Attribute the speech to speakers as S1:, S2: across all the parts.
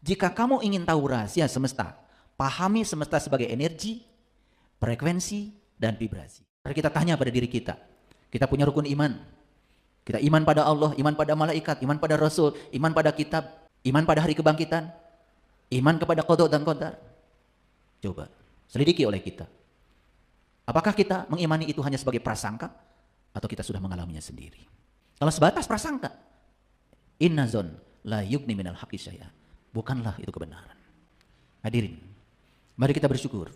S1: Jika kamu ingin tahu rahasia semesta, pahami semesta sebagai energi, frekuensi, dan vibrasi. Mari kita tanya pada diri kita. Kita punya rukun iman. Kita iman pada Allah, iman pada malaikat, iman pada Rasul, iman pada kitab, iman pada hari kebangkitan, iman kepada qada dan qadar. Coba selidiki oleh kita. Apakah kita mengimani itu hanya sebagai prasangka atau kita sudah mengalaminya sendiri? Kalau sebatas prasangka, inna zon la yugni minal haqqi syai'a. Bukanlah itu kebenaran. Hadirin, mari kita bersyukur.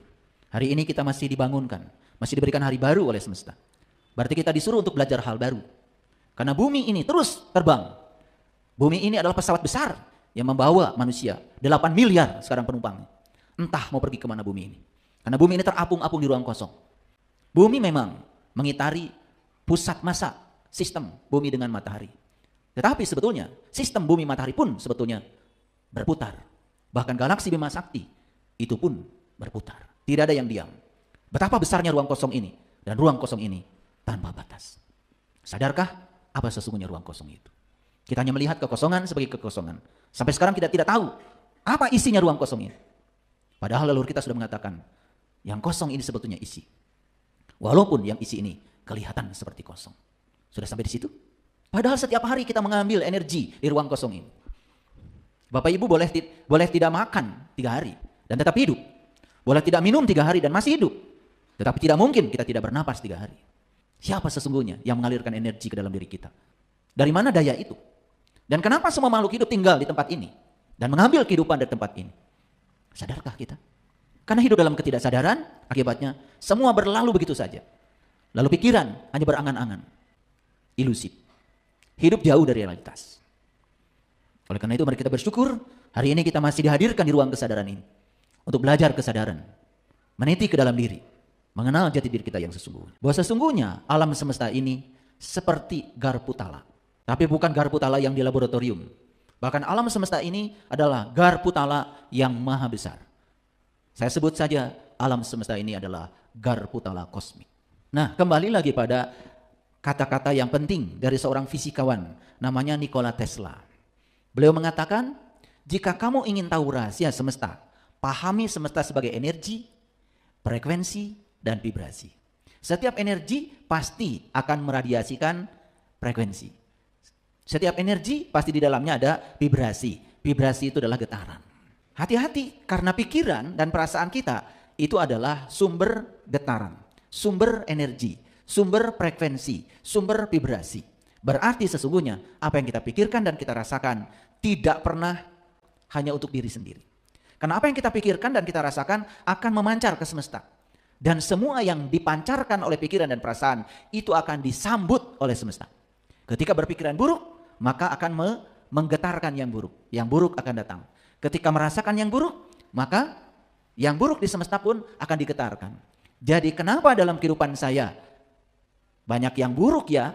S1: Hari ini kita masih dibangunkan, masih diberikan hari baru oleh semesta. Berarti kita disuruh untuk belajar hal baru. Karena bumi ini terus terbang. Bumi ini adalah pesawat besar yang membawa manusia. 8 miliar sekarang penumpangnya. Entah mau pergi kemana bumi ini. Karena bumi ini terapung-apung di ruang kosong. Bumi memang mengitari pusat massa sistem bumi dengan matahari. Tetapi sebetulnya sistem bumi matahari pun sebetulnya berputar. Bahkan galaksi Bima Sakti itu pun berputar. Tidak ada yang diam. Betapa besarnya ruang kosong ini. Dan ruang kosong ini tanpa batas. Sadarkah apa sesungguhnya ruang kosong itu? Kita hanya melihat kekosongan sebagai kekosongan. Sampai sekarang kita tidak tahu apa isinya ruang kosong ini. Padahal leluhur kita sudah mengatakan yang kosong ini sebetulnya isi. Walaupun yang isi ini kelihatan seperti kosong. Sudah sampai di situ? Padahal setiap hari kita mengambil energi di ruang kosong ini. Bapak Ibu boleh tidak makan 3 hari dan tetap hidup. Boleh tidak minum 3 hari dan masih hidup. Tetapi tidak mungkin kita tidak bernapas 3 hari. Siapa sesungguhnya yang mengalirkan energi ke dalam diri kita? Dari mana daya itu? Dan kenapa semua makhluk hidup tinggal di tempat ini? Dan mengambil kehidupan dari tempat ini? Sadarkah kita? Karena hidup dalam ketidaksadaran, akibatnya semua berlalu begitu saja. Lalu pikiran hanya berangan-angan. Ilusif. Hidup jauh dari realitas. Oleh karena itu mari kita bersyukur, hari ini kita masih dihadirkan di ruang kesadaran ini. Untuk belajar kesadaran. Meniti ke dalam diri. Mengenal jati diri kita yang sesungguhnya. Bahwa sesungguhnya alam semesta ini seperti garpu tala. Tapi bukan garpu tala yang di laboratorium. Bahkan alam semesta ini adalah garpu tala yang maha besar. Saya sebut saja alam semesta ini adalah garpu tala kosmik. Nah, kembali lagi pada kata-kata yang penting dari seorang fisikawan namanya Nikola Tesla. Beliau mengatakan, jika kamu ingin tahu rahasia semesta, pahami semesta sebagai energi, frekuensi, dan vibrasi. Setiap energi pasti akan meradiasikan frekuensi. Setiap energi pasti di dalamnya ada vibrasi. Vibrasi itu adalah getaran. Hati-hati, karena pikiran dan perasaan kita itu adalah sumber getaran, sumber energi, sumber frekuensi, sumber vibrasi. Berarti sesungguhnya apa yang kita pikirkan dan kita rasakan tidak pernah hanya untuk diri sendiri. Karena apa yang kita pikirkan dan kita rasakan akan memancar ke semesta. Dan semua yang dipancarkan oleh pikiran dan perasaan itu akan disambut oleh semesta. Ketika berpikiran buruk, maka akan menggetarkan yang buruk. Yang buruk akan datang. Ketika merasakan yang buruk, maka yang buruk di semesta pun akan digetarkan. Jadi kenapa dalam kehidupan saya banyak yang buruk ya?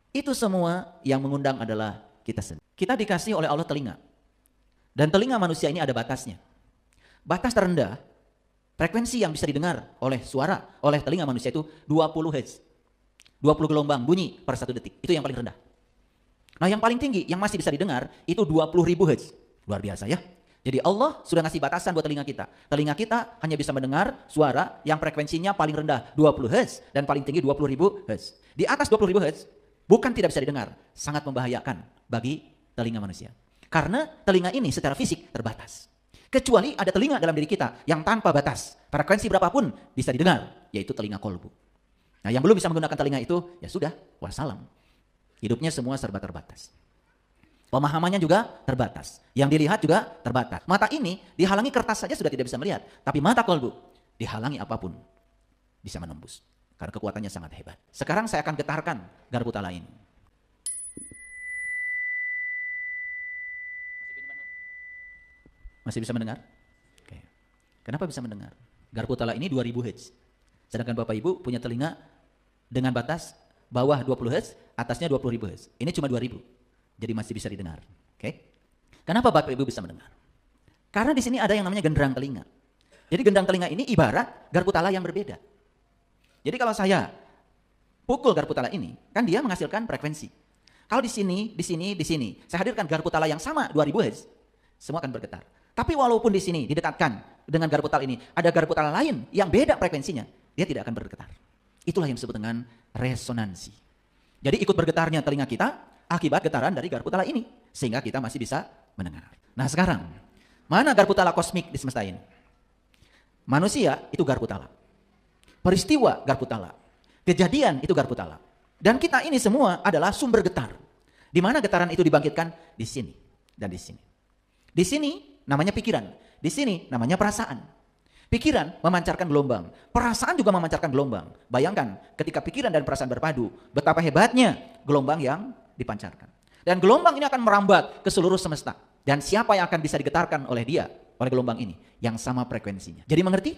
S1: Itu semua yang mengundang adalah kita sendiri. Kita dikasih oleh Allah telinga. Dan telinga manusia ini ada batasnya. Batas terendah, frekuensi yang bisa didengar oleh suara, oleh telinga manusia itu 20 Hz. 20 gelombang bunyi per 1 detik. Itu yang paling rendah. Nah yang paling tinggi, yang masih bisa didengar, itu 20.000 Hz. Luar biasa ya. Jadi Allah sudah ngasih batasan buat telinga kita. Telinga kita hanya bisa mendengar suara yang frekuensinya paling rendah 20 Hz dan paling tinggi 20.000 Hz. Di atas 20.000 Hz bukan tidak bisa didengar, sangat membahayakan bagi telinga manusia. Karena telinga ini secara fisik terbatas. Kecuali ada telinga dalam diri kita yang tanpa batas. Frekuensi berapapun bisa didengar, yaitu telinga kolbu. Nah yang belum bisa menggunakan telinga itu, ya sudah, wassalam. Hidupnya semua serba terbatas. Pemahamannya juga terbatas. Yang dilihat juga terbatas. Mata ini dihalangi kertas saja sudah tidak bisa melihat. Tapi mata kolbu dihalangi apapun bisa menembus. Karena kekuatannya sangat hebat. Sekarang saya akan getarkan garpu tala ini. Masih bisa mendengar? Oke. Kenapa bisa mendengar? Garpu tala ini 2000 Hz. Sedangkan Bapak Ibu punya telinga dengan batas bawah 20 Hz, atasnya 20.000 Hz. Ini cuma 2000. Jadi masih bisa didengar. Oke? Kenapa Bapak Ibu bisa mendengar? Karena di sini ada yang namanya genderang telinga. Jadi gendang telinga ini ibarat garpu tala yang berbeda. Jadi kalau saya pukul garpu tala ini, kan dia menghasilkan frekuensi. Kalau di sini, di sini, di sini, saya hadirkan garpu tala yang sama 2000 Hz. Semua akan bergetar. Tapi walaupun di sini didekatkan dengan garpu tala ini, ada garpu tala lain yang beda frekuensinya, dia tidak akan bergetar. Itulah yang disebut dengan resonansi. Jadi ikut bergetarnya telinga kita akibat getaran dari garpu tala ini, sehingga kita masih bisa mendengar. Nah sekarang, mana garpu tala kosmik di semesta ini? Manusia itu garpu tala. Peristiwa garpu tala. Kejadian itu garpu tala. Dan kita ini semua adalah sumber getar. Di mana getaran itu dibangkitkan? Di sini dan di sini. Di sini namanya pikiran, di sini namanya perasaan. Pikiran memancarkan gelombang, perasaan juga memancarkan gelombang. Bayangkan ketika pikiran dan perasaan berpadu, betapa hebatnya gelombang yang dipancarkan. Dan gelombang ini akan merambat ke seluruh semesta. Dan siapa yang akan bisa digetarkan oleh dia, oleh gelombang ini? Yang sama frekuensinya. Jadi mengerti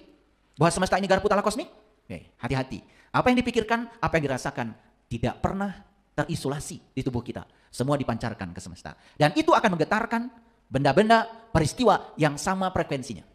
S1: bahwa semesta ini garpu tala kosmik? Oke, hati-hati. Apa yang dipikirkan, apa yang dirasakan, tidak pernah terisolasi di tubuh kita. Semua dipancarkan ke semesta. Dan itu akan menggetarkan benda-benda peristiwa yang sama frekuensinya.